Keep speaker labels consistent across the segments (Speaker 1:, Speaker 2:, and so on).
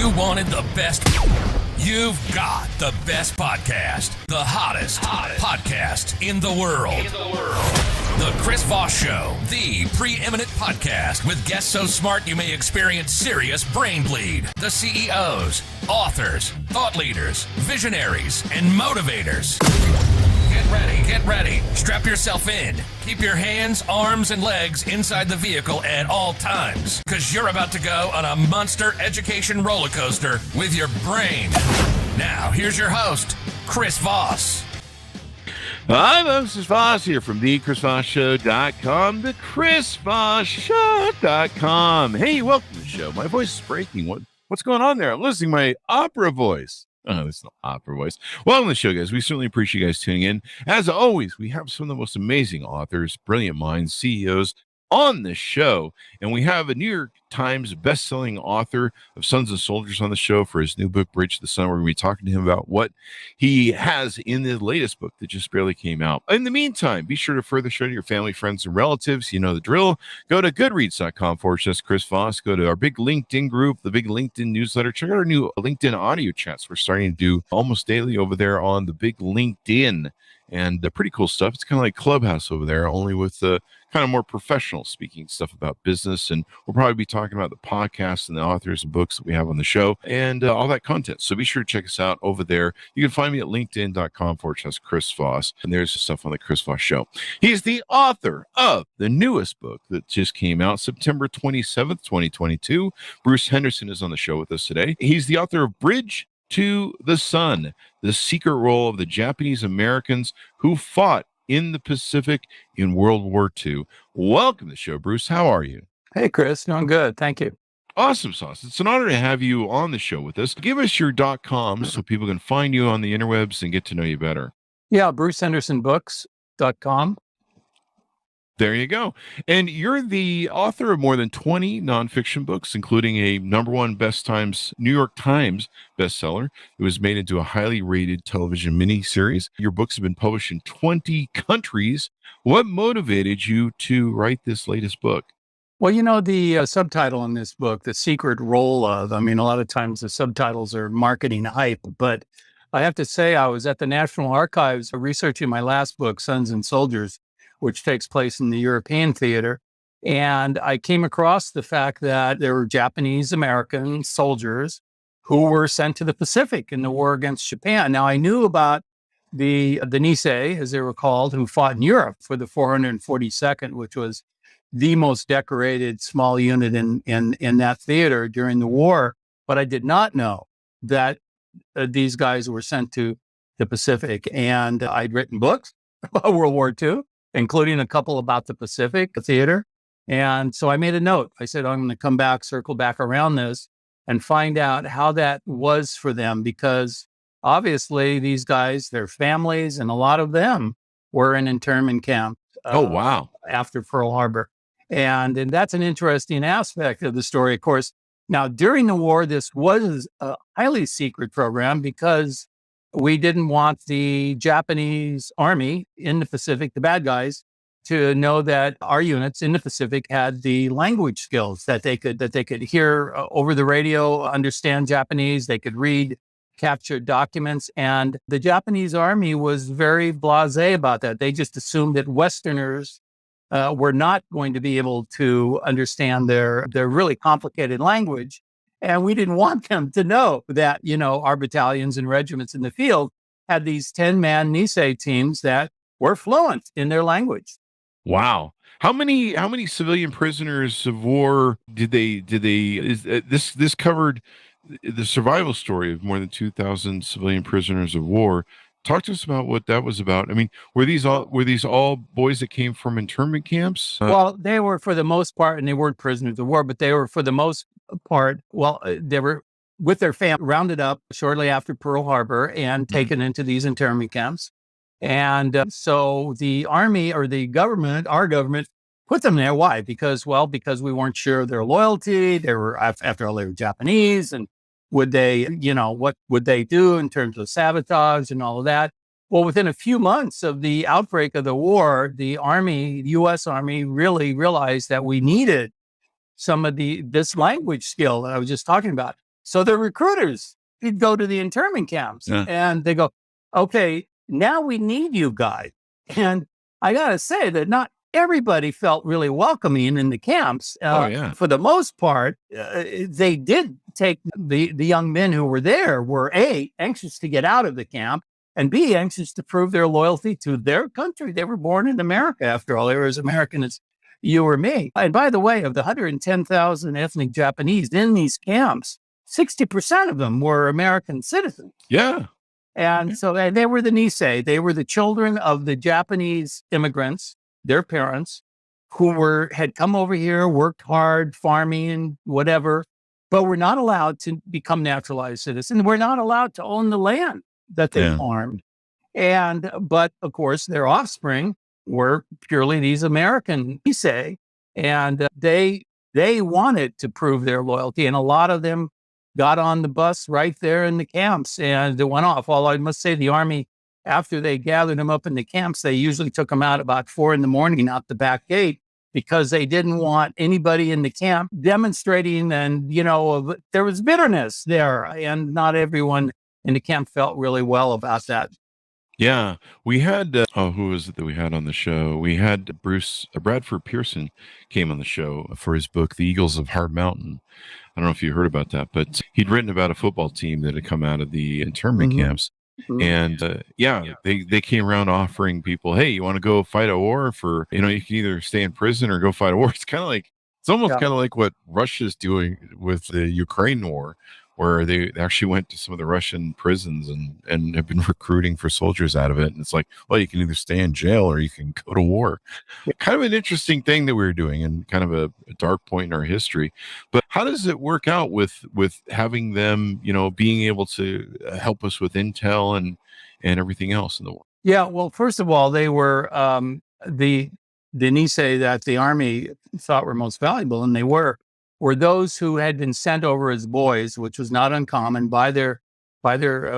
Speaker 1: You wanted the best. You've got the best podcast, the hottest podcast in the world. The Chris Voss Show, the preeminent podcast with guests so smart you may experience serious brain bleed. The CEOs, authors, thought leaders, visionaries, and motivators. Get ready. Strap yourself in. Keep your hands, arms, and legs inside the vehicle at all times, because you're about to go on a monster education roller coaster with your brain. Now, here's your host, Chris Voss.
Speaker 2: Hi, this is Voss here from thechrisvossshow.com, thechrisvossshow.com. Hey, welcome to the show. My voice is breaking. What's going on there? I'm losing my opera voice. Oh, it's not opera voice. Welcome to the show, guys. We certainly appreciate you guys tuning in. As always, we have some of the most amazing authors, brilliant minds, CEOs on the show. And we have a New York Times best-selling author of Sons and Soldiers on the show for his new book, Bridge to the Sun. We're going to be talking to him about what he has in the latest book that just barely came out. In the meantime, be sure to further show to your family, friends, and relatives. You know the drill. Go to goodreads.com/Chris Voss. Go to our big LinkedIn group, the big LinkedIn newsletter. Check out our new LinkedIn audio chats. We're starting to do almost daily over there on the big LinkedIn. And pretty cool stuff. It's kind of like Clubhouse over there, only with kind of more professional speaking stuff about business. And we'll probably be talking about the podcasts and the authors and books that we have on the show and all that content. So be sure to check us out over there. You can find me at linkedin.com/Chris Voss. And there's stuff on the Chris Voss Show. He's the author of the newest book that just came out September 27th, 2022. Bruce Henderson is on the show with us today. He's the author of Bridge to the Sun, the secret role of the Japanese Americans who fought in the Pacific in World War II. Welcome to the show, Bruce. How are you?
Speaker 3: Hey, Chris. Doing good. Thank you.
Speaker 2: Awesome sauce. It's an honor to have you on the show with us. Give us your .com so people can find you on the interwebs and get to know you better.
Speaker 3: Yeah, brucehendersonbooks.com.
Speaker 2: There you go. And you're the author of more than 20 nonfiction books, including a #1 New York Times bestseller. It was made into a highly rated television miniseries. Your books have been published in 20 countries. What motivated you to write this latest book?
Speaker 3: Well, you know, the subtitle in this book, The Secret Role of, I mean, a lot of times the subtitles are marketing hype, but I have to say I was at the National Archives researching my last book, Sons and Soldiers, which takes place in the European theater. And I came across the fact that there were Japanese American soldiers who were sent to the Pacific in the war against Japan. Now, I knew about the Nisei, as they were called, who fought in Europe for the 442nd, which was the most decorated small unit in that theater during the war. But I did not know that these guys were sent to the Pacific. And I'd written books about World War II, including a couple about the Pacific theater. And so I made a note. I said, I'm going to come back, circle back around this and find out how that was for them, because obviously these guys, their families, and a lot of them were in internment camps.
Speaker 2: Wow.
Speaker 3: After Pearl Harbor. And that's an interesting aspect of the story, of course. Now, during the war, this was a highly secret program because we didn't want the Japanese army in the Pacific, the bad guys, to know that our units in the Pacific had the language skills that they could hear over the radio, understand Japanese, they could read captured documents. And the Japanese army was very blasé about that. They just assumed that Westerners were not going to be able to understand their really complicated language. And we didn't want them to know that, you know, our battalions and regiments in the field had these 10-man Nisei teams that were fluent in their language.
Speaker 2: Wow. How many civilian prisoners of war this covered the survival story of more than 2,000 civilian prisoners of war. Talk to us about what that was about. I mean, were these all boys that came from internment camps?
Speaker 3: Well, they were for the most part, and they weren't prisoners of war, but they were for the most part, they were with their family rounded up shortly after Pearl Harbor and taken into these internment camps. And so the army or the government, our government, put them there. Why? Because we weren't sure of their loyalty. They were, after all, they were Japanese, and would they, what would they do in terms of sabotage and all of that? Well, within a few months of the outbreak of the war, the U.S. Army really realized that we needed some of this language skill that I was just talking about. So the recruiters would go to the internment camps and they go, okay, now we need you guys. And I got to say that not everybody felt really welcoming in the camps. For the most part, they did take the young men who were there were A, anxious to get out of the camp, and B, anxious to prove their loyalty to their country. They were born in America, after all. They were as American as you or me. And by the way, of the 110,000 ethnic Japanese in these camps, 60% of them were American citizens.
Speaker 2: Yeah.
Speaker 3: And so they were the Nisei. They were the children of the Japanese immigrants, their parents, who had come over here, worked hard, farming, whatever, but were not allowed to become naturalized citizens. We're not allowed to own the land that they farmed. But of course, their offspring were purely these American Nisei, and they wanted to prove their loyalty, and a lot of them got on the bus right there in the camps and it went off. Although I must say the Army, after they gathered them up in the camps, they usually took them out about 4 a.m. out the back gate, because they didn't want anybody in the camp demonstrating. And, there was bitterness there, and not everyone in the camp felt really well about that.
Speaker 2: Yeah, we had, who was it that we had on the show? We had Bradford Pearson came on the show for his book, The Eagles of Hard Mountain. I don't know if you heard about that, but he'd written about a football team that had come out of the internment camps. And they came around offering people, hey, you want to go fight a war for, you can either stay in prison or go fight a war. It's almost kind of like what Russia's doing with the Ukraine war, where they actually went to some of the Russian prisons and have been recruiting for soldiers out of it. And it's like, well, you can either stay in jail or you can go to war. Kind of an interesting thing that we were doing, and kind of a dark point in our history. But how does it work out with having them, being able to help us with intel and everything else in the war?
Speaker 3: Yeah, well, first of all, they were the Nisei that the Army thought were most valuable, and they were those who had been sent over as boys, which was not uncommon, by their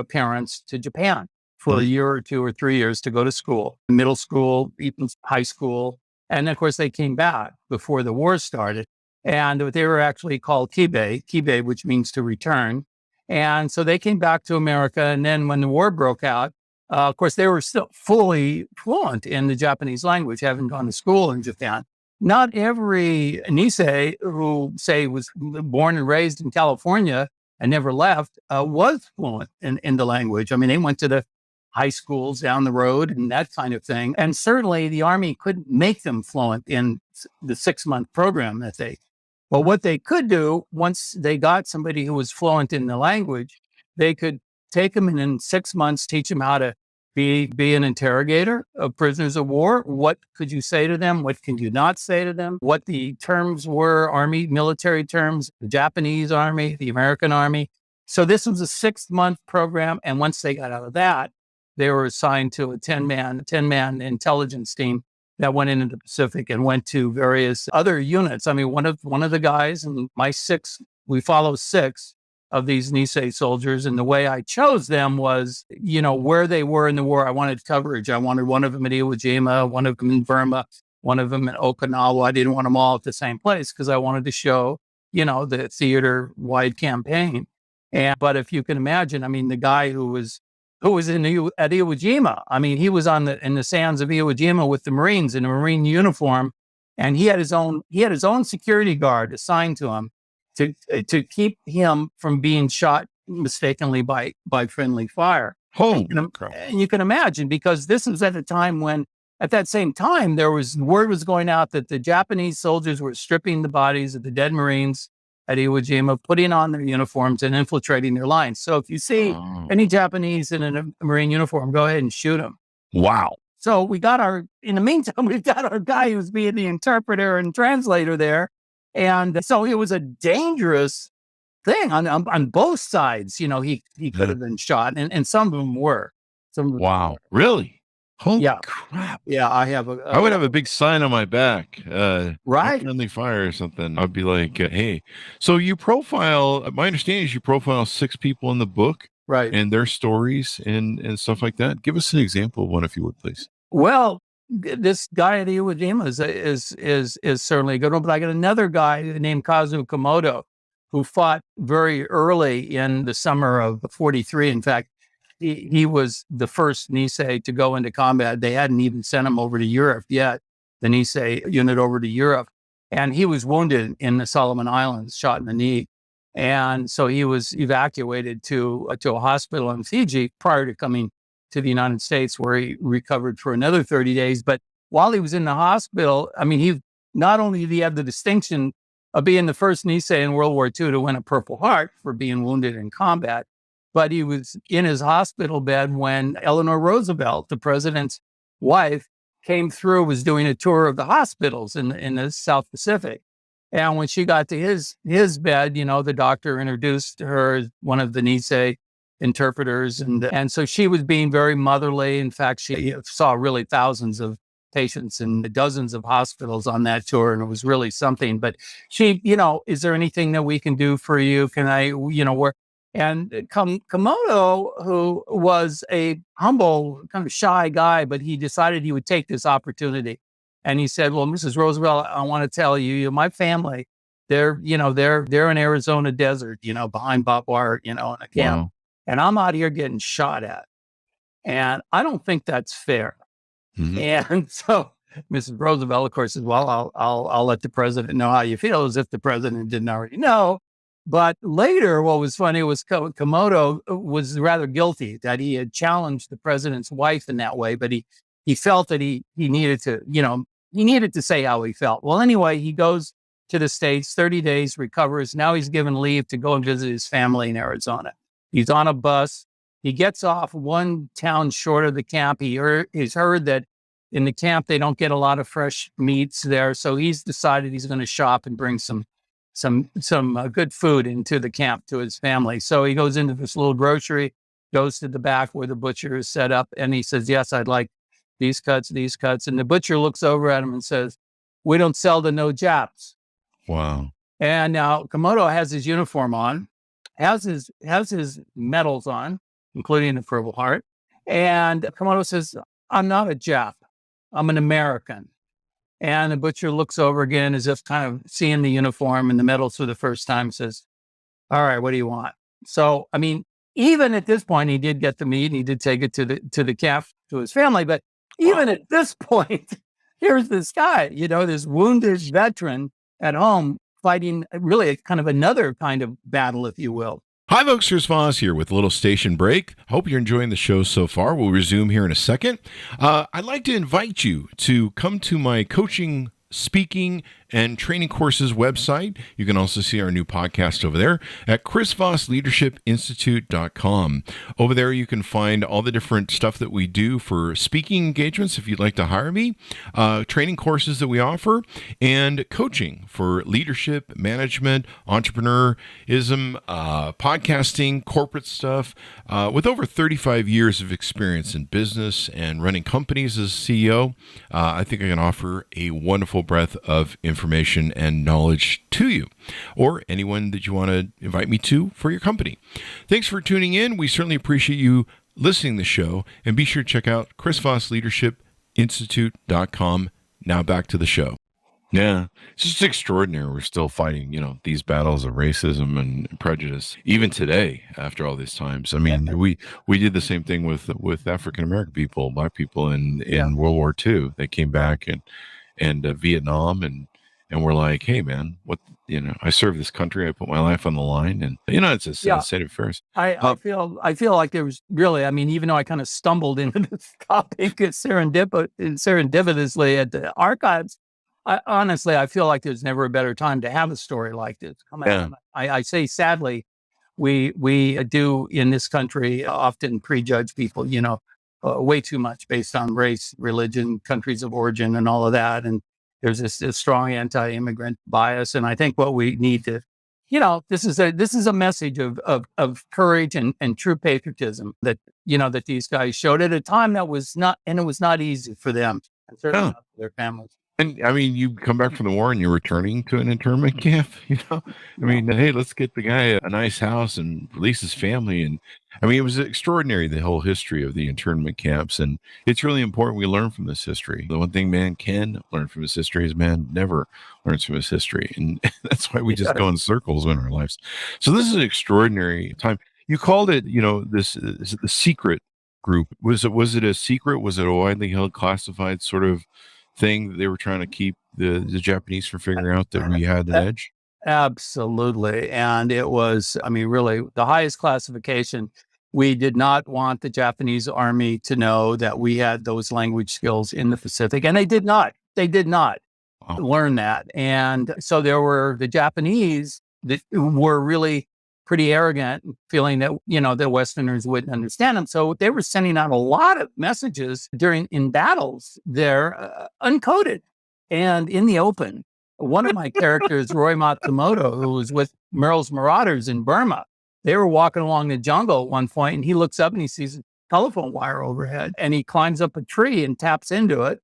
Speaker 3: parents to Japan for a year or 2 or 3 years to go to school, middle school, even high school. And of course, they came back before the war started. And they were actually called kibe, which means to return. And so they came back to America. And then when the war broke out, of course, they were still fully fluent in the Japanese language, having gone to school in Japan. Not every Nisei who, say, was born and raised in California and never left was fluent in the language. I mean, they went to the high schools down the road and that kind of thing. And certainly the Army couldn't make them fluent in the 6-month program but what they could do, once they got somebody who was fluent in the language, they could take them and in 6 months teach them how to be an interrogator of prisoners of war. What could you say to them? What can you not say to them? What the terms were, Army, military terms, the Japanese Army, the American Army. So this was a 6-month program. And once they got out of that, they were assigned to a 10-man intelligence team that went into the Pacific and went to various other units. I mean, one of the guys in my 6, we follow 6 of these Nisei soldiers. And the way I chose them was, where they were in the war. I wanted coverage. I wanted one of them at Iwo Jima, one of them in Burma, one of them in Okinawa. I didn't want them all at the same place because I wanted to show, the theater-wide campaign. But if you can imagine, I mean, the guy who was at Iwo Jima, I mean, he was in the sands of Iwo Jima with the Marines in a Marine uniform, and he had his own security guard assigned to him to keep him from being shot mistakenly by friendly fire. And you can imagine, because this was at a time when, at that same time, word was going out that the Japanese soldiers were stripping the bodies of the dead Marines at Iwo Jima, putting on their uniforms and infiltrating their lines. So if you see any Japanese in a Marine uniform, go ahead and shoot them.
Speaker 2: Wow.
Speaker 3: So in the meantime, we've got our guy who's being the interpreter and translator there. And so it was a dangerous thing on both sides. He could have been shot, and some of them were.
Speaker 2: Wow. Really? Holy crap.
Speaker 3: Yeah, I
Speaker 2: would have a big sign on my back.
Speaker 3: Right.
Speaker 2: Friendly fire or something. I'd be like, hey. So my understanding is you profile 6 people in the book.
Speaker 3: Right.
Speaker 2: And their stories and stuff like that. Give us an example of one, if you would, please.
Speaker 3: Well, this guy at Iwo Jima is certainly a good one, but I got another guy named Kazu Komodo, who fought very early in the summer of 43. In fact, he was the first Nisei to go into combat. They hadn't even sent him over to Europe yet, the Nisei unit over to Europe. And he was wounded in the Solomon Islands, shot in the knee. And so he was evacuated to a hospital in Fiji prior to coming to the United States, where he recovered for another 30 days. But while he was in the hospital, I mean, he not only did he have the distinction of being the first Nisei in World War II to win a Purple Heart for being wounded in combat, but he was in his hospital bed when Eleanor Roosevelt, the president's wife, came through, was doing a tour of the hospitals in the South Pacific. And when she got to his bed, the doctor introduced her as one of the Nisei interpreters. And so she was being very motherly. In fact, she saw really thousands of patients in dozens of hospitals on that tour. And it was really something. But she, is there anything that we can do for you? Can I, work? And Komodo, who was a humble, kind of shy guy, but he decided he would take this opportunity. And he said, well, Mrs. Roosevelt, I want to tell you, my family, they're in Arizona desert, behind barbed wire, in a camp.
Speaker 2: Wow.
Speaker 3: And I'm out here getting shot at. And I don't think that's fair. Mm-hmm. And so Mrs. Roosevelt, of course, says, well, I'll let the president know how you feel, as if the president didn't already know. But later, what was funny was Komodo was rather guilty that he had challenged the president's wife in that way, but he felt that he needed to, he needed to say how he felt. Well, anyway, he goes to the States, 30 days, recovers. Now he's given leave to go and visit his family in Arizona. He's on a bus. He gets off one town short of the camp. He's heard that in the camp, they don't get a lot of fresh meats there. So he's decided he's going to shop and bring some good food into the camp to his family. So he goes into this little grocery, goes to the back where the butcher is set up, and he says, yes, I'd like these cuts. And the butcher looks over at him and says, we don't sell to no Japs.
Speaker 2: Wow.
Speaker 3: And now Komodo has his uniform on, has his medals on, including the Purple Heart. And Komodo says, I'm not a Jap. I'm an American. And the butcher looks over again as if kind of seeing the uniform and the medals for the first time, says, all right, what do you want? So, I mean, even at this point, he did get the meat and he did take it to the camp to his family. But even at this point, here's this guy, this wounded veteran at home fighting really kind of another kind of battle, if you will.
Speaker 2: Hi, folks. Chris Voss here with a little station break. Hope you're enjoying the show so far. We'll resume here in a second. I'd like to invite you to come to my coaching, speaking, and training courses website. You can also see our new podcast over there at chrisvossleadershipinstitute.com. Over there, you can find all the different stuff that we do for speaking engagements if you'd like to hire me, training courses that we offer, and coaching for leadership, management, entrepreneurism, podcasting, corporate stuff. With over 35 years of experience in business and running companies as CEO, I think I can offer a wonderful breadth of information and knowledge to you, or anyone that you want to invite me to for your company. Thanks for tuning in. We certainly appreciate you listening to the show, and be sure to check out chrisvossleadershipinstitute.com. Now back to the show. Yeah, it's just extraordinary. We're still fighting, these battles of racism and prejudice, even today, after all these times. I mean, we did the same thing with African-American people, Black people in World War II. They came back and Vietnam, and we're like, hey, man, what, I serve this country. I put my life on the line, and it's a state of affairs.
Speaker 3: I feel like there was really, even though I kind of stumbled into this topic serendipitously at the archives, I feel like there's never a better time to have a story like this come out. I say, sadly, we do in this country often prejudge people, way too much based on race, religion, countries of origin, and all of that. And there's this strong anti-immigrant bias. And I think what we need to, this is a message of courage and true patriotism that these guys showed at a time that was not, and it was not easy for them, and certainly not for their families.
Speaker 2: And I mean, you come back from the war and you're returning to an internment camp, I mean, hey, let's get the guy a nice house and release his family. And I mean, it was extraordinary, the whole history of the internment camps. And it's really important we learn from this history. The one thing man can learn from his history is man never learns from his history. And that's why we just go in circles in our lives. So this is an extraordinary time. You called it, is it the secret group? Was it a secret? Was it a widely held classified sort of thing that they were trying to keep the Japanese from figuring out that we had an edge?
Speaker 3: Absolutely. And it was, I mean, really the highest classification. We did not want the Japanese army to know that we had those language skills in the Pacific. And they did not.
Speaker 2: Wow.
Speaker 3: Learn that. And so there were the Japanese that were really pretty arrogant, feeling that, the Westerners wouldn't understand them. So they were sending out a lot of messages in battles there, uncoded and in the open. One of my characters, Roy Matsumoto, who was with Merrill's Marauders in Burma, they were walking along the jungle at one point, and he looks up and he sees a telephone wire overhead, and he climbs up a tree and taps into it.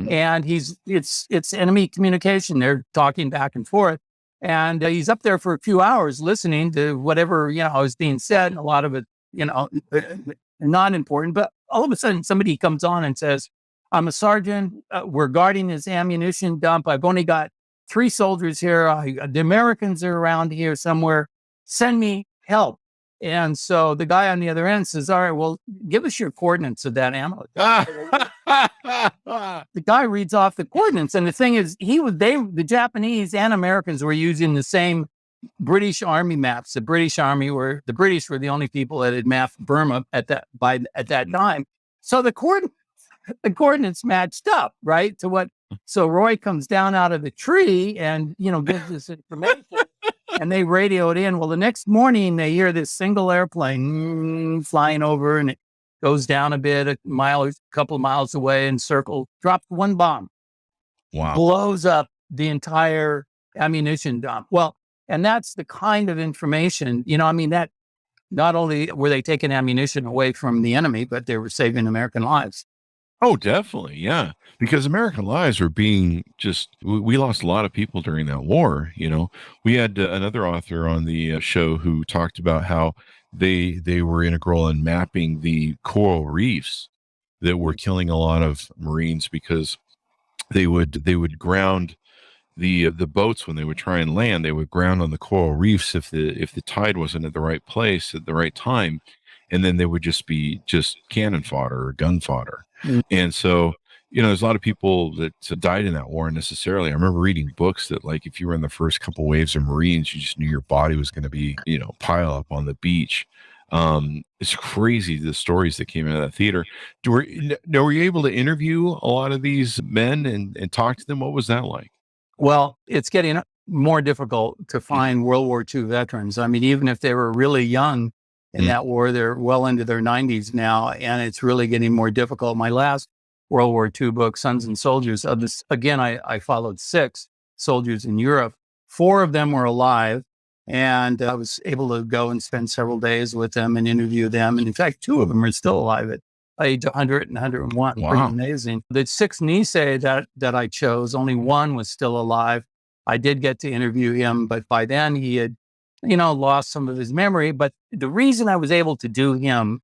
Speaker 3: And it's enemy communication. They're talking back and forth. And he's up there for a few hours listening to whatever, is being said. And a lot of it, not important. But all of a sudden, somebody comes on and says, I'm a sergeant. We're guarding this ammunition dump. I've only got 3 soldiers here. The Americans are around here somewhere. Send me help. And so the guy on the other end says, all right, well, give us your coordinates of that ammo. The guy reads off the coordinates. And the thing is, the Japanese and Americans were using the same British Army maps. The British were the only people that had mapped Burma at that time. So the coordinates matched up, right? So Roy comes down out of the tree and, gives this information. And they radioed in. Well, the next morning they hear this single airplane flying over, and it goes down a couple of miles away and drops one bomb.
Speaker 2: Wow.
Speaker 3: Blows up the entire ammunition dump. Well, and that's the kind of information, that not only were they taking ammunition away from the enemy, but they were saving American lives.
Speaker 2: Oh, definitely. Yeah. Because American lives were being we lost a lot of people during that war. We had another author on the show who talked about how they were integral in mapping the coral reefs that were killing a lot of Marines, because they would ground the boats when they would try and land. They would ground on the coral reefs if the tide wasn't at the right place at the right time. And then they would be cannon fodder or gun fodder. And so, there's a lot of people that died in that war necessarily. I remember reading books that, like, if you were in the first couple waves of Marines, you just knew your body was going to be, pile up on the beach. It's crazy, the stories that came out of that theater. Were you able to interview a lot of these men and talk to them? What was that like?
Speaker 3: Well, it's getting more difficult to find World War II veterans. I mean, even if they were really young in that war, they're well into their 90s now, and it's really getting more difficult. My last World War II book, Sons and Soldiers, I followed 6 soldiers in Europe. 4 of them were alive, and I was able to go and spend several days with them and interview them. And in fact, 2 of them are still alive at age 100 and 101.
Speaker 2: Wow.
Speaker 3: Pretty amazing. The 6 Nisei that I chose, only 1 was still alive. I did get to interview him, but by then he had lost some of his memory. But the reason I was able to do him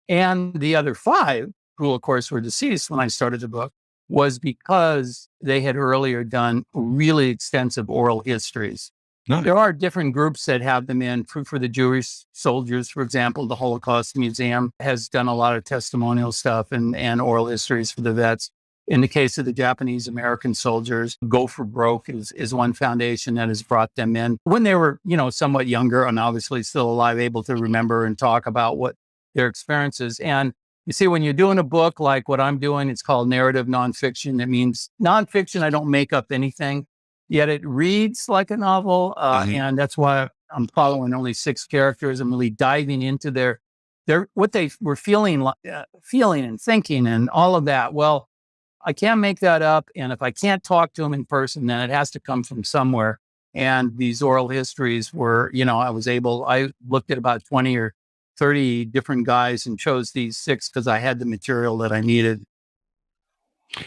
Speaker 3: and the other 5, who of course were deceased when I started the book, was because they had earlier done really extensive oral histories.
Speaker 2: Nice.
Speaker 3: There are different groups that have them in. For the Jewish soldiers, for example, the Holocaust Museum has done a lot of testimonial stuff and oral histories for the vets. In the case of the Japanese American soldiers, Go for Broke is one foundation that has brought them in when they were, somewhat younger and obviously still alive, able to remember and talk about what their experiences. And you see, when you're doing a book like what I'm doing, it's called narrative nonfiction. It means nonfiction. I don't make up anything, yet it reads like a novel. And that's why I'm following only 6 characters. I'm really diving into their what they were feeling and thinking and all of that. Well, I can't make that up. And if I can't talk to them in person, then it has to come from somewhere. And these oral histories were, I looked at about 20 or 30 different guys and chose these 6 because I had the material that I needed.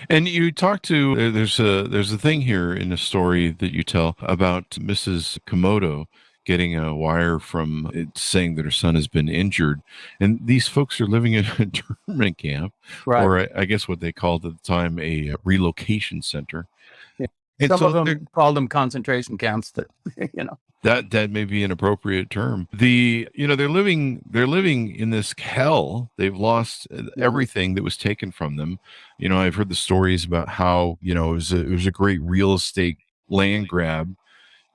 Speaker 2: And you talk to there's a thing here in a story that you tell about Mrs. Komodo getting a wire from it saying that her son has been injured, and these folks are living in a internment camp,
Speaker 3: Right.
Speaker 2: or I guess what they called at the time a relocation center.
Speaker 3: Yeah.
Speaker 2: And
Speaker 3: Some
Speaker 2: so
Speaker 3: of them called them concentration camps. That
Speaker 2: that may be an appropriate term. They're living in this hell. They've lost everything that was taken from them. I've heard the stories about how it was a great real estate land grab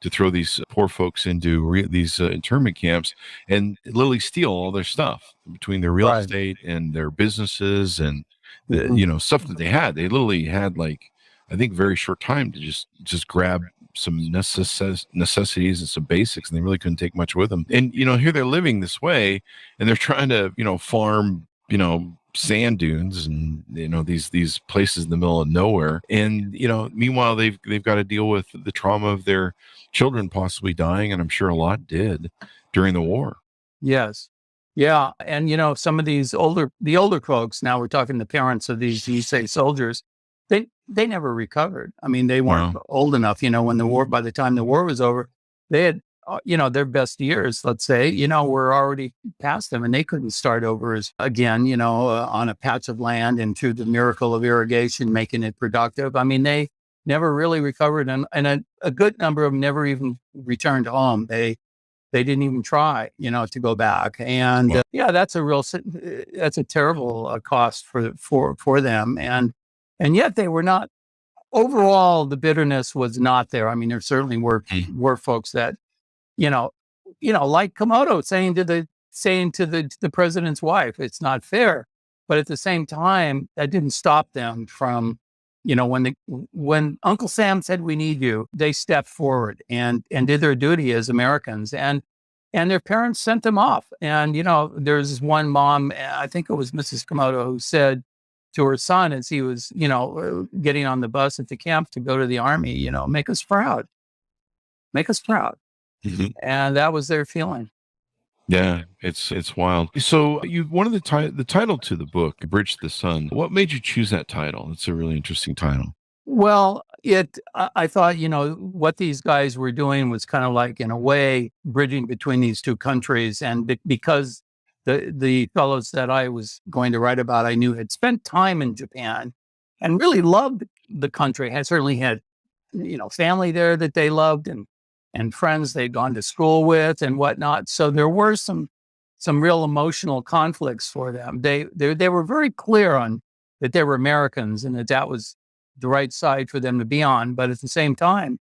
Speaker 2: to throw these poor folks into these internment camps and literally steal all their stuff between their real estate and their businesses and stuff that they had. They literally had, like, I think, very short time to just grab some necessities and some basics, and they really couldn't take much with them. And here they're living this way, and they're trying to farm sand dunes and these places in the middle of nowhere. And meanwhile they've got to deal with the trauma of their children possibly dying, and I'm sure a lot did during the war.
Speaker 3: Yes. Yeah. And some of the older folks, now we're talking the parents of these, you say, soldiers, they never recovered. I mean, they weren't old enough, when by the time the war was over, they had, their best years, let's say, were already past them, and they couldn't start over again, on a patch of land and through the miracle of irrigation, making it productive. I mean, they never really recovered, and a good number of them never even returned home. They didn't even try, to go back. And that's a terrible cost for them. And yet they were not, overall, the bitterness was not there. I mean, there certainly were folks that, like Komodo saying to the president's wife, it's not fair. But at the same time, that didn't stop them from, when Uncle Sam said, we need you, they stepped forward and did their duty as Americans. And their parents sent them off. And, there's one mom, I think it was Mrs. Komodo, who said to her son as he was, getting on the bus at the camp to go to the army, make us proud. Make us proud.
Speaker 2: Mm-hmm.
Speaker 3: And that was their feeling.
Speaker 2: Yeah, it's wild. So one of the title to the book, Bridge to the Sun. What made you choose that title? It's a really interesting title.
Speaker 3: Well, I thought, what these guys were doing was kind of like, in a way, bridging between these two countries. And because the fellows that I was going to write about, I knew had spent time in Japan and really loved the country. Had certainly had, family there that they loved and friends they'd gone to school with and whatnot. So there were some real emotional conflicts for them. They were very clear on that they were Americans and that was the right side for them to be on. But at the same time,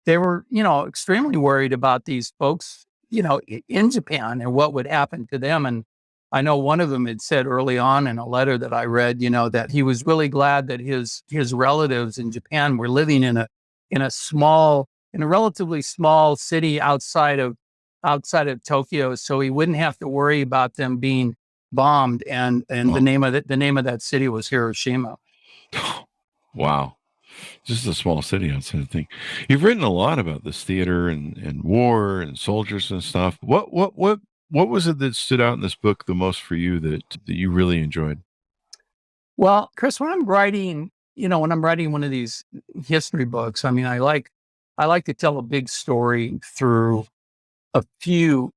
Speaker 3: they were, extremely worried about these folks, in Japan and what would happen to them. And I know one of them had said early on in a letter that I read, that he was really glad that his relatives in Japan were living in a relatively small city outside of Tokyo, so he wouldn't have to worry about them being bombed. And the name of that city was Hiroshima.
Speaker 2: Wow. Just a small city outside the thing. You've written a lot about this theater and war and soldiers and stuff. What was it that stood out in this book the most for you that you really enjoyed?
Speaker 3: Well, Chris, when I'm writing one of these history books, I mean, I like to tell a big story through a few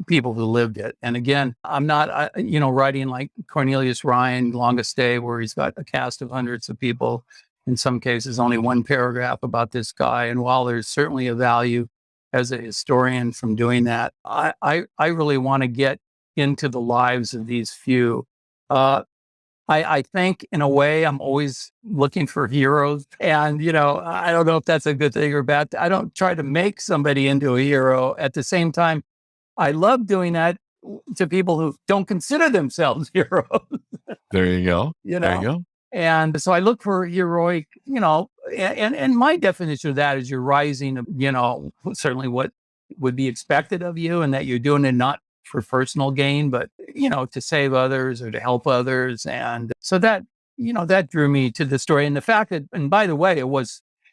Speaker 3: people who lived it. And again, I'm not, writing like Cornelius Ryan, Longest Day, where he's got a cast of hundreds of people. In some cases, only one paragraph about this guy. And while there's certainly a value as a historian from doing that, I really want to get into the lives of these few. I think in a way I'm always looking for heroes, and I don't know if that's a good thing or bad. I don't try to make somebody into a hero. At the same time, I love doing that to people who don't consider themselves heroes.
Speaker 2: There you go. There you go.
Speaker 3: And so I look for heroic, and my definition of that is you're rising, certainly what would be expected of you, and that you're doing it not for personal gain, but, to save others or to help others. And so that, that drew me to the story. And the fact that, and by the way,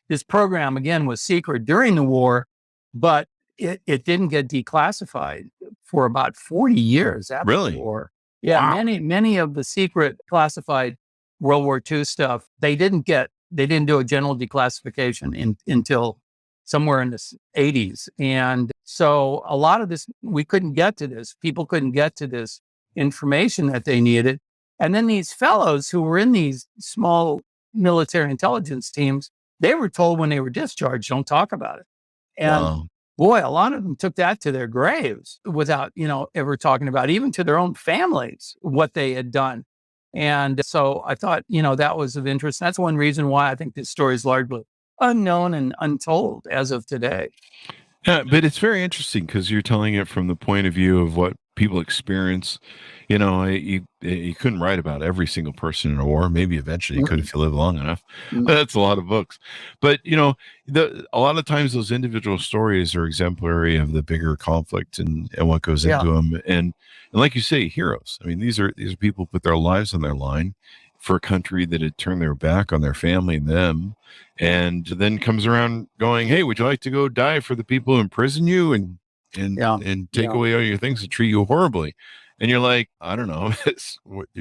Speaker 3: this program again was secret during the war, but it didn't get declassified for about 40 years after the war. Yeah. Wow. Many of the secret classified World War II stuff, they didn't do a general declassification until somewhere in the 80s. And so a lot of this, we couldn't get to this. People couldn't get to this information that they needed. And then these fellows who were in these small military intelligence teams, they were told when they were discharged, don't talk about it. And
Speaker 2: Wow.
Speaker 3: boy, a lot of them took that to their graves without, ever talking about, even to their own families, what they had done. And so I thought, that was of interest. That's one reason why I think this story is largely unknown and untold as of today.
Speaker 2: Yeah, but it's very interesting because you're telling it from the point of view of what people experience. You couldn't write about every single person in a war. Maybe eventually you could if you live long enough. But that's a lot of books. But a lot of times those individual stories are exemplary of the bigger conflict and what goes into them. And like you say, heroes. I mean, these are people put their lives on their line for a country that had turned their back on their family and them, and then comes around going, "Hey, would you like to go die for the people who imprison you and take away all your things and treat you horribly?" And you're like, I don't know,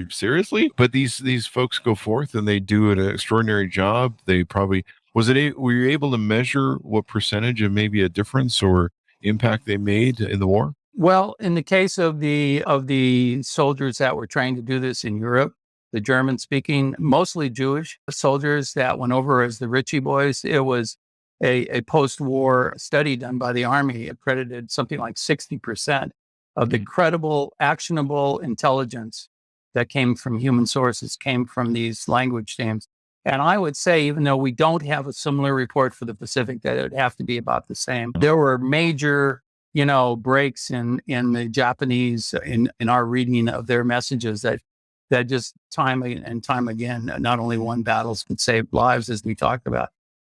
Speaker 2: seriously? But these folks go forth and they do an extraordinary job. They probably were you able to measure what percentage of maybe a difference or impact they made in the war?
Speaker 3: Well, in the case of the soldiers that were trying to do this in Europe, the German-speaking, mostly Jewish soldiers that went over as the Ritchie boys, it was a post-war study done by the Army, accredited something like 60% of the credible, actionable intelligence that came from human sources, came from these language teams. And I would say, even though we don't have a similar report for the Pacific, that it would have to be about the same. There were major, breaks in the Japanese, in our reading of their messages that just time and time again, not only won battles, but saved lives, as we talked about.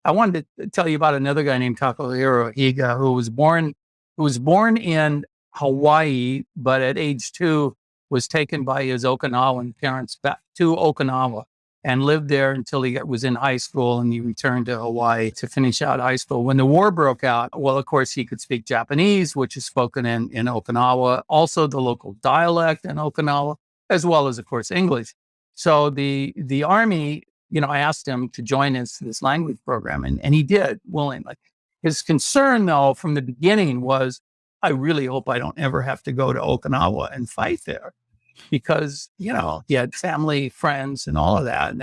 Speaker 3: I wanted to tell you about another guy named Takahiro Higa, who was born in Hawaii, but at age 2 was taken by his Okinawan parents back to Okinawa and lived there until he was in high school, and he returned to Hawaii to finish out high school. When the war broke out, well, of course, he could speak Japanese, which is spoken in Okinawa, also the local dialect in Okinawa, as well as, of course, English. So the Army, I asked him to join this language program, and he did willingly. His concern, though, from the beginning was, I really hope I don't ever have to go to Okinawa and fight there, because, he had family, friends, and all of that.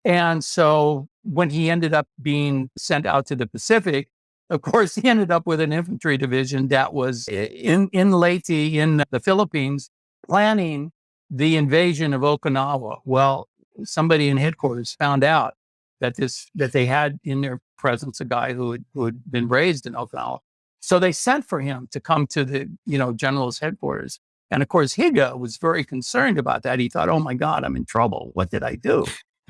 Speaker 3: And so when he ended up being sent out to the Pacific, of course, he ended up with an infantry division that was in Leyte, in the Philippines, planning the invasion of Okinawa. Well, somebody in headquarters found out that they had in their presence a guy who had been raised in Okinawa. So they sent for him to come to the, general's headquarters. And of course, Higa was very concerned about that. He thought, oh my God, I'm in trouble. What did I do?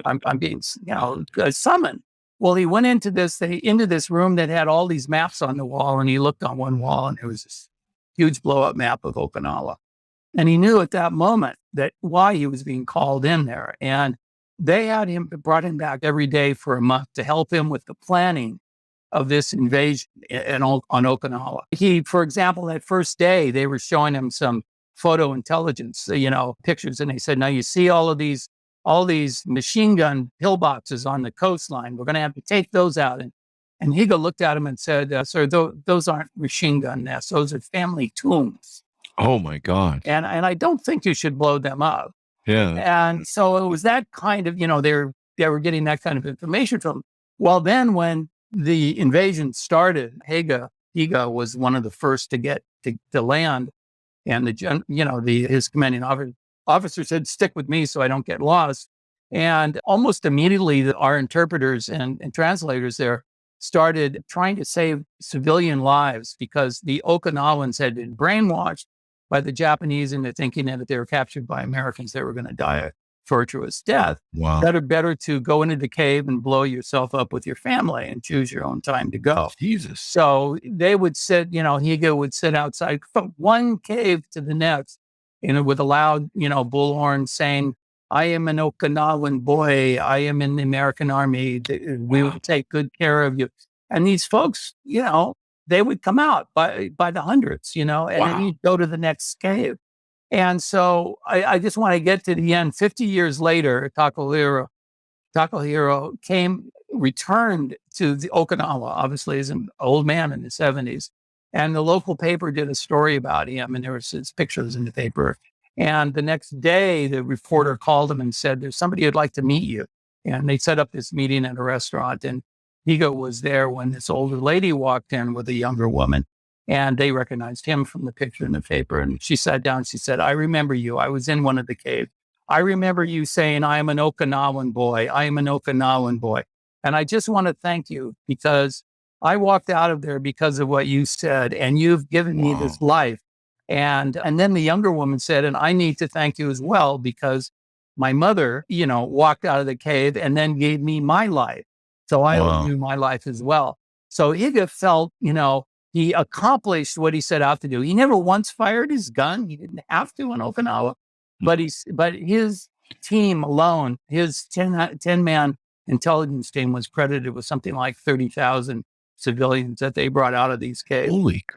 Speaker 3: I'm being, summoned. Well, he went into this room that had all these maps on the wall, and he looked on one wall, and there was this huge blow up map of Okinawa. And he knew at that moment that why he was being called in there. And they brought him back every day for a month to help him with the planning of this invasion on Okinawa. For example, that first day, they were showing him some photo intelligence, pictures. And they said, now you see all these machine gun pillboxes on the coastline. We're going to have to take those out. And Higa looked at him and said, sir, those aren't machine gun nests. Those are family tombs.
Speaker 2: Oh my God.
Speaker 3: And I don't think you should blow them up.
Speaker 2: Yeah.
Speaker 3: And so it was that kind of, they were getting that kind of information from him. Well, then when the invasion started, Higa was one of the first to get to land. And his commanding officer said, stick with me so I don't get lost. And almost immediately, our interpreters and translators there started trying to save civilian lives, because the Okinawans had been brainwashed by the Japanese into thinking that if they were captured by Americans, they were going to die a torturous death.
Speaker 2: Wow.
Speaker 3: Better to go into the cave and blow yourself up with your family and choose your own time to go.
Speaker 2: Jesus.
Speaker 3: So they would sit, Higa would sit outside from one cave to the next, with a loud, bullhorn saying, I am an Okinawan boy. I am in the American Army. We will take good care of you. And these folks, they would come out by the hundreds, and then you'd go to the next cave. And so I just want to get to the end. 50 years later, Takahiro returned to the Okinawa, obviously as an old man in the 70s. And the local paper did a story about him, and there was his pictures in the paper. And the next day, the reporter called him and said, there's somebody who'd like to meet you. And they set up this meeting at a restaurant. And Higo was there when this older lady walked in with a younger woman. And they recognized him from the picture in the paper. And she sat down. She said, I remember you. I was in one of the caves. I remember you saying, I am an Okinawan boy. I am an Okinawan boy. And I just want to thank you because I walked out of there because of what you said. And you've given me this life. And then the younger woman said, and I need to thank you as well, because my mother, walked out of the cave and then gave me my life. So I owe you my life as well. So Higa felt, he accomplished what he set out to do. He never once fired his gun. He didn't have to in Okinawa, but his team alone, his 10-man intelligence team was credited with something like 30,000 civilians that they brought out of these caves.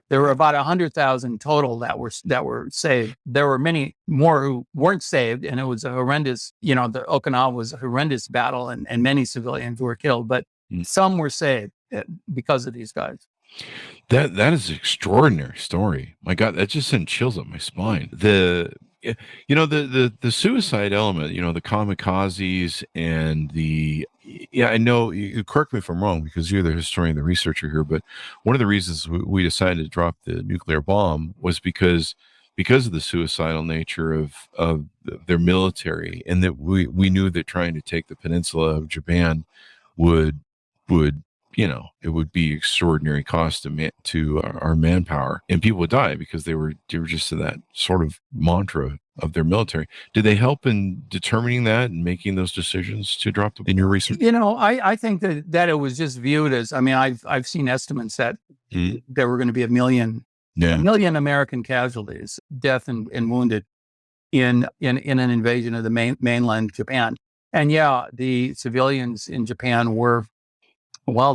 Speaker 3: There were about 100,000 total that were saved. There were many more who weren't saved, and it was a horrendous, the Okinawa was a horrendous battle, and many civilians were killed, but some were saved because of these guys.
Speaker 2: That is an extraordinary story. My God, that just sent chills up my spine. The suicide element, the kamikazes and I know you correct me if I'm wrong because you're the historian, the researcher here, but one of the reasons we decided to drop the nuclear bomb was because of the suicidal nature of their military, and that we knew that trying to take the peninsula of Japan would it would be extraordinary cost to our manpower, and people would die because they were just to that sort of mantra of their military. Did they help in determining that and making those decisions to drop in your research?
Speaker 3: I think that it was just viewed as, I've seen estimates that there were going to be a million American casualties, death and wounded in an invasion of the mainland Japan. And the civilians in Japan were,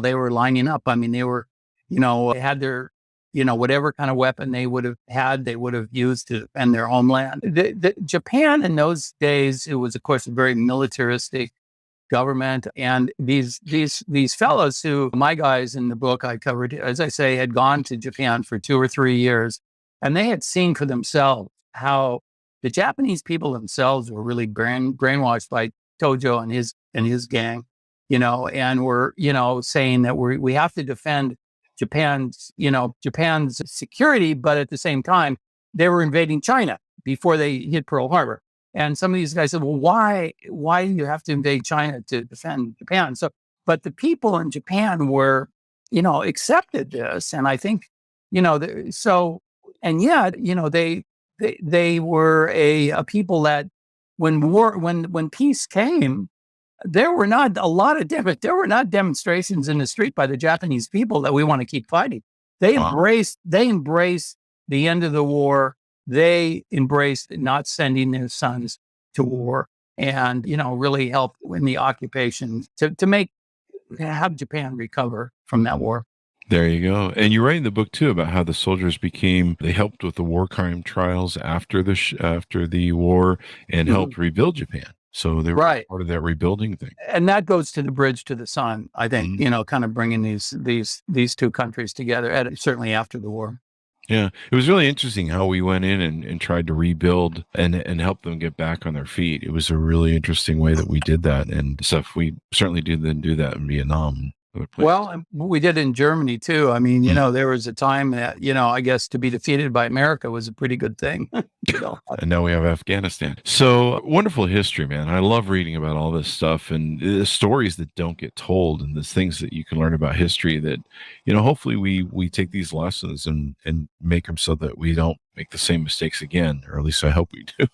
Speaker 3: they were lining up. They were, they had their, whatever kind of weapon they would have used to defend their homeland. The Japan in those days, it was, of course, a very militaristic government. And these fellows who, my guys in the book I covered, as I say, had gone to Japan for 2 or 3 years, and they had seen for themselves how the Japanese people themselves were really brainwashed by Tojo and his gang, and were, saying that we have to defend Japan's security, but at the same time, they were invading China before they hit Pearl Harbor. And some of these guys said, well, why do you have to invade China to defend Japan? So, but the people in Japan were, accepted this. And I think, and yet, they were a people that when peace came, there were not demonstrations in the street by the Japanese people that we want to keep fighting. They embraced the end of the war. They embraced not sending their sons to war, and really helped in the occupation to have Japan recover from that war.
Speaker 2: There you go. And you write in the book too about how the soldiers they helped with the war crime trials after the war and helped rebuild Japan. So they were part of that rebuilding thing.
Speaker 3: And that goes to the bridge to the sun, I think, kind of bringing these two countries together, certainly after the war.
Speaker 2: Yeah, it was really interesting how we went in and tried to rebuild and help them get back on their feet. It was a really interesting way that we did that, and stuff we certainly didn't do that in Vietnam.
Speaker 3: Well, we did in Germany too. There was a time that, I guess to be defeated by America was a pretty good thing.
Speaker 2: And now we have Afghanistan. So wonderful history, man. I love reading about all this stuff and the stories that don't get told and the things that you can learn about history that, hopefully we take these lessons and make them so that we don't make the same mistakes again, or at least I hope we do.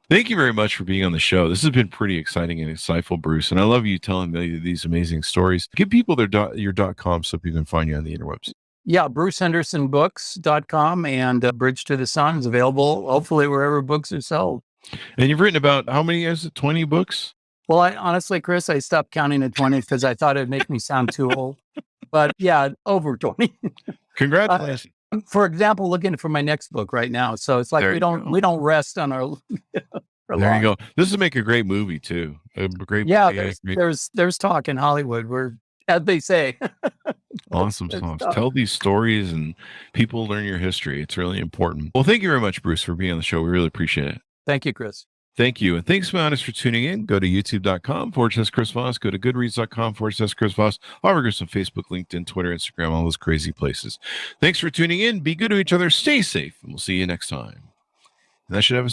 Speaker 2: Thank you very much for being on the show. This has been pretty exciting and insightful, Bruce. And I love you telling me these amazing stories. Give people your .com so people can find you on the interwebs.
Speaker 3: Yeah, BruceHendersonBooks.com and Bridge to the Sun is available, hopefully, wherever books are sold.
Speaker 2: And you've written about how many is it? 20 books?
Speaker 3: Well, honestly, Chris, I stopped counting at 20 because I thought it'd make me sound too old. But yeah, over 20.
Speaker 2: Congratulations.
Speaker 3: For example, looking for my next book right now. So it's like
Speaker 2: There
Speaker 3: we
Speaker 2: you
Speaker 3: don't
Speaker 2: go.
Speaker 3: rest on our. for
Speaker 2: There you
Speaker 3: long.
Speaker 2: go. This would make a great movie too. A great,
Speaker 3: Yeah,
Speaker 2: great,
Speaker 3: there's talk in Hollywood. We're, as they say.
Speaker 2: awesome
Speaker 3: There's
Speaker 2: songs.
Speaker 3: talk.
Speaker 2: Tell these stories and people learn your history. It's really important. Well, thank you very much, Bruce, for being on the show. We really appreciate it.
Speaker 3: Thank you, Chris.
Speaker 2: Thank you. And thanks, my honest, for tuning in. Go to youtube.com/Chris Voss. Go to goodreads.com/Chris Voss. Or go on Facebook, LinkedIn, Twitter, Instagram, all those crazy places. Thanks for tuning in. Be good to each other. Stay safe. And we'll see you next time. And that should have a